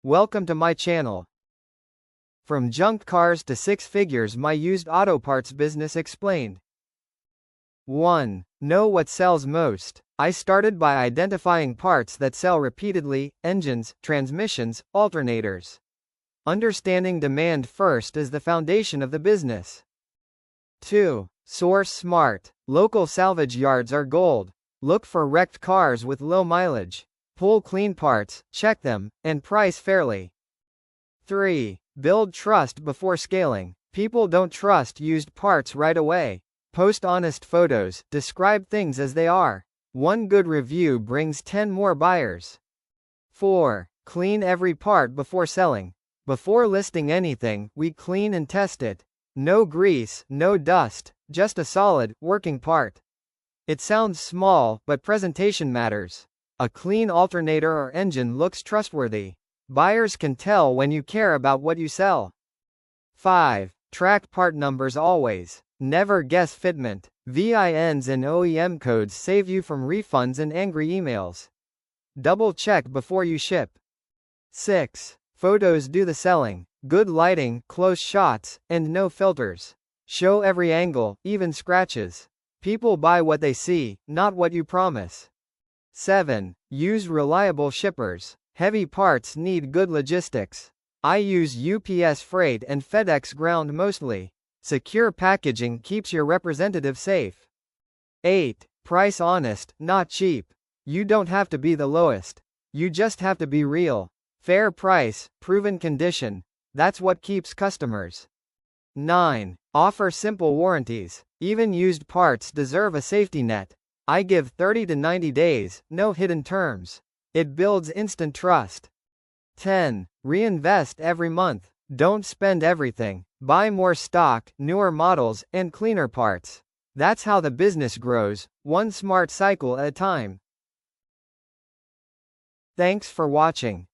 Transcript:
Welcome to my channel. From junked cars to six figures, my used auto parts business explained. 1. Know what sells most. I started by identifying parts that sell repeatedly: engines, transmissions, alternators. Understanding demand first is the foundation of the business. 2. Source smart. Local salvage yards are gold. Look for wrecked cars with low mileage. Pull clean parts, check them, and price fairly. 3. Build trust before scaling. People don't trust used parts right away. Post honest photos, describe things as they are. One good review brings 10 more buyers. 4. Clean every part before selling. Before listing anything, we clean and test it. No grease, no dust, just a solid, working part. It sounds small, but presentation matters. A clean alternator or engine looks trustworthy. Buyers can tell when you care about what you sell. 5. Track part numbers always. Never guess fitment. VINs and OEM codes save you from refunds and angry emails. Double check before you ship. 6. Photos do the selling. Good lighting, close shots, and no filters. Show every angle, even scratches. People buy what they see, not what you promise. 7. Use reliable shippers. Heavy parts need good logistics. I use UPS Freight and FedEx Ground mostly. Secure packaging keeps your representative safe. 8. Price honest, not cheap. You don't have to be the lowest. You just have to be real. Fair price, proven condition. That's what keeps customers. 9. Offer simple warranties. Even used parts deserve a safety net. I give 30 to 90 days, no hidden terms. It builds instant trust. 10. Reinvest every month. Don't spend everything. Buy more stock, newer models, and cleaner parts. That's how the business grows, one smart cycle at a time. Thanks for watching.